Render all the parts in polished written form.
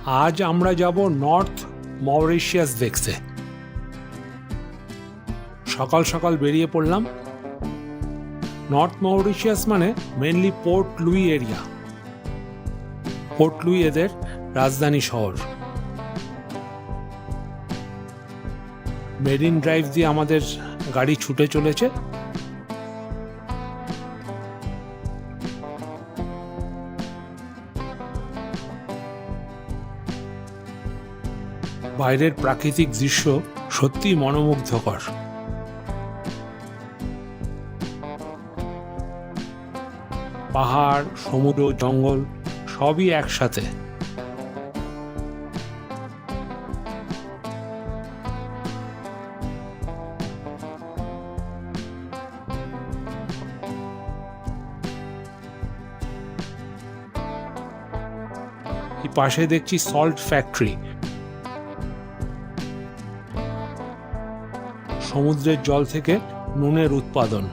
আজ আমরা যাব নর্থ মরিশাস দেখতে। সকাল সকাল বেরিয়ে পড়লাম। নর্থ মরিশাস মানে mainly Port Louis area. Port Louis এদের রাজধানী শহর। মেরিন ড্রাইভ দিয়ে আমাদের গাড়ি ছুটে চলেছে। বাইরের প্রাকৃতিক দৃশ্য সত্যি মনোমুগ্ধকর। পাহাড়, সমুদ্র, জঙ্গল সবই একসাথে। এই পাশে দেখছি সল্ট ফ্যাক্টরি। সমুদ্রের জল থেকে নুনের উৎপাদন।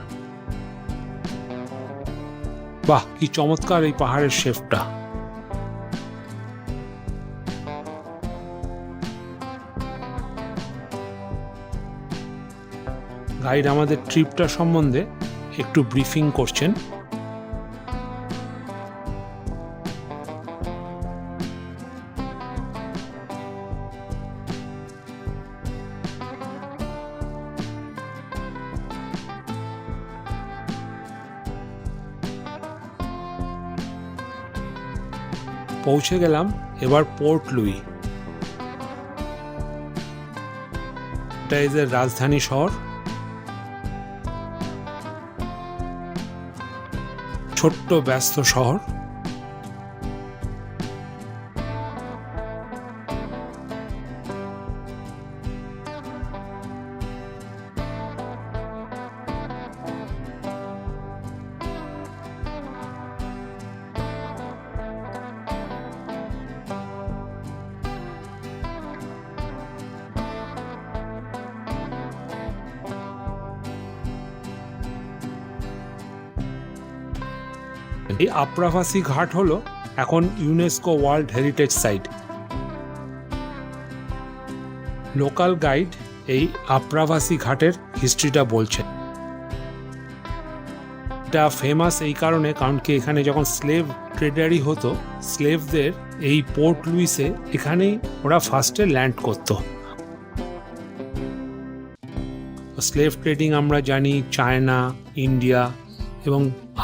বাহ, কি চমৎকার এই পাহাড়ের শেপটা। গাইড আমাদের ট্রিপটা সম্বন্ধে একটু ব্রিফিং করছেন। পৌঁছে গেলাম এবার পোর্ট লুই। এটা এদের রাজধানী শহর। ছোট্ট ব্যস্ত শহর। এই আপ্রাভাসী ঘাট হলো এখন UNESCO world heritage site. Local guide এই আপ্রাভাসী ঘাটের হিস্ট্রিটা বলছে। এটা ফেমাস এই কারণে, কারণ কি এখানে যখন স্লেভ ট্রেডারি হতো, স্লেভদের এই পোর্ট লুইসে এখানেই ওরা ফার্স্টে ল্যান্ড করতো। স্লেভ ট্রেডিং আমরা জানি চায়না, ইন্ডিয়া এবং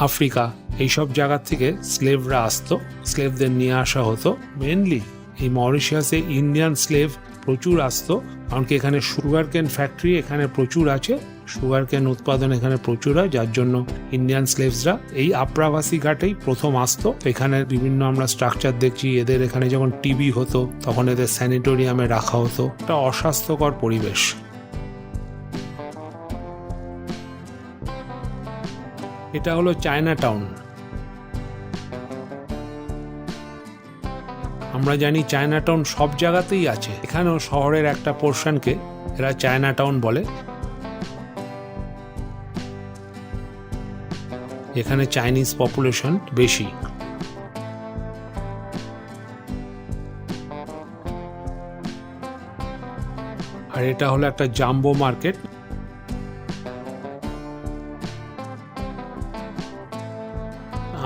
আফ্রিকা এইসব জায়গার থেকে স্লেভরা আসতো, স্লেভদের নিয়ে আসা হতো। মেনলি এই মরিশাসে ইন্ডিয়ান স্লেভ প্রচুর আসতো, কারণ কি এখানে সুগার কেন ফ্যাক্টরি এখানে প্রচুর আছে, সুগার কেন উৎপাদন এখানে প্রচুর হয়, যার জন্য ইন্ডিয়ান স্লেভসরা এই আপ্রাভাসী ঘাটেই প্রথম আসতো। এখানে বিভিন্ন আমরা স্ট্রাকচার দেখছি। এদের এখানে যখন টিবি হতো তখন এদের স্যানিটোরিয়ামে রাখা হতো। একটা অস্বাস্থ্যকর পরিবেশ। এটা হলো চায়না টাউন। আমরা জানি চায়না টাউন সব জায়গাতেই আছে, এখানেও শহরের একটা পোর্শনকে এরা চায়না টাউন বলে। এখানে চাইনিজ পপুলেশন বেশি। আর এটা হলো একটা জাম্বো মার্কেট।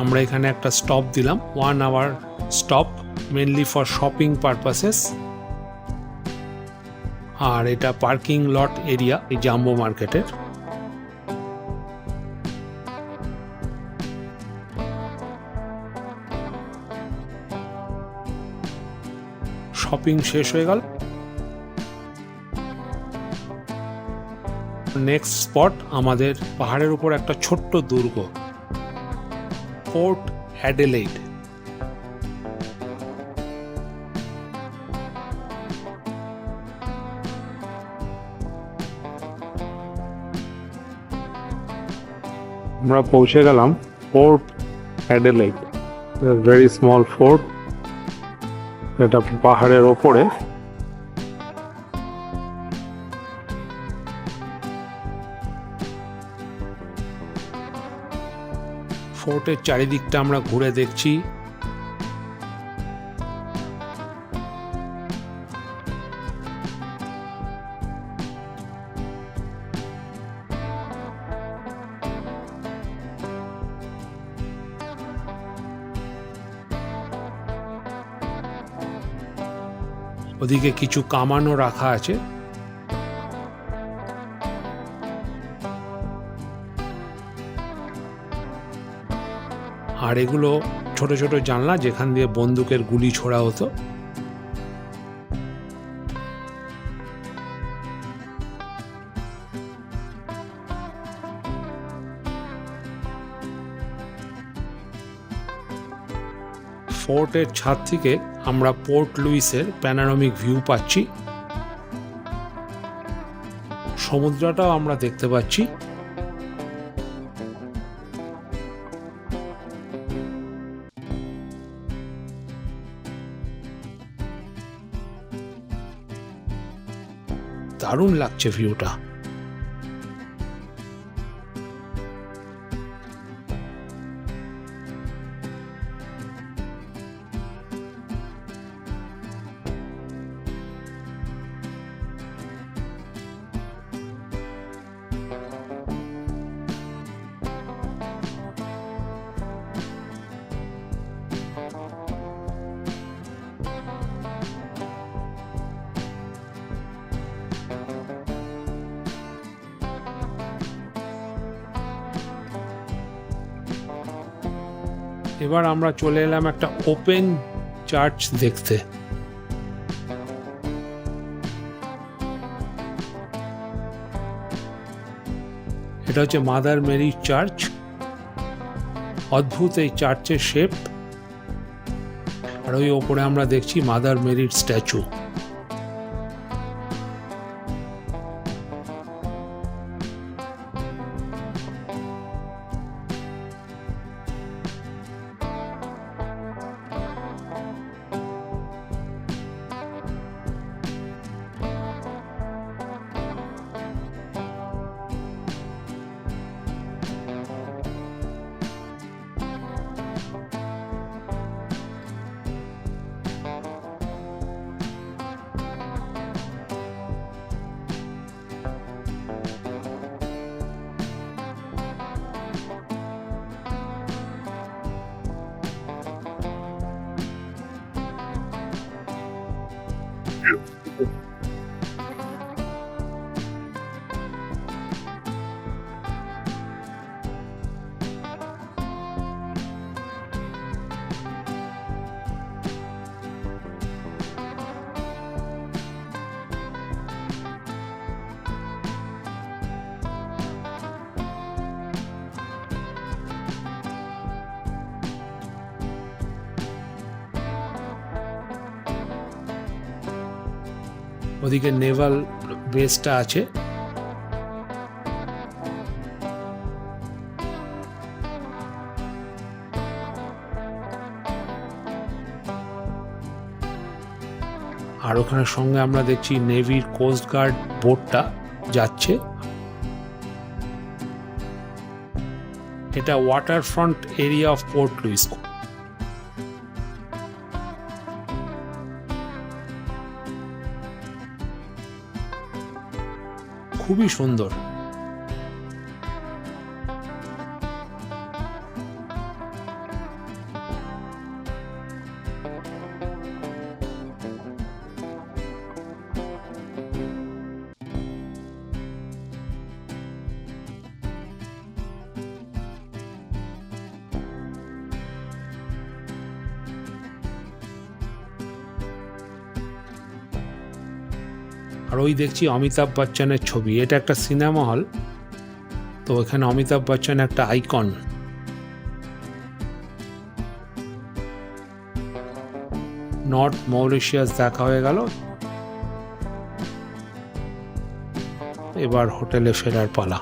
আমরা এখানে একটা স্টপ দিলাম, 1 hour stop, mainly for shopping purposes. আর এটা পার্কিং লট এরিয়া এই জাম্বো মার্কেটের। শপিং শেষ হয়ে গেল। নেক্সট স্পট আমাদের পাহাড়ের উপর একটা ছোট্ট দুর্গ, পোর্ট অ্যাডিলেইড। আমরা পৌঁছে গেলাম port Adelaide. Very small fort, এটা পাহাড়ের ওপরে। ফোর্টের চারিদিকটা আমরা ঘুরে দেখছি। ওদিকে কিছু কামানও রাখা আছে। আর এগুলো ছোট ছোট জানলা যেখান দিয়ে বন্দুকের গুলি ছোড়া হতো। ফোর্টের ছাদ থেকে আমরা পোর্ট লুইসের প্যানোরামিক ভিউ পাচ্ছি, সমুদ্রটাও আমরা দেখতে পাচ্ছি। দারুণ লাগছে ভিউটা। এবার আমরা চলে এলাম একটা ওপেন চার্চ দেখতে। এটা হচ্ছে মাদার মেরি চার্চ। অদ্ভুত এই চার্চের শেপ। আর ওই ওপরে আমরা দেখছি মাদার মেরির স্ট্যাচু। ওদিকে নেভাল বেসটা আছে। আর ওখানে সঙ্গে আমরা দেখছি নেভির কোস্ট গার্ড বোটটা যাচ্ছে। এটা water front area of Port Louis. খুবই সুন্দর। আর ওই দেখছি অমিতাভ বচ্চনের ছবি। এটা একটা সিনেমা হল, তো এখানে অমিতাভ বচ্চন একটা আইকন। নর্থ মরিশিয়াস দেখা হয়ে গেল, এবার হোটেলে ফেরার পালা।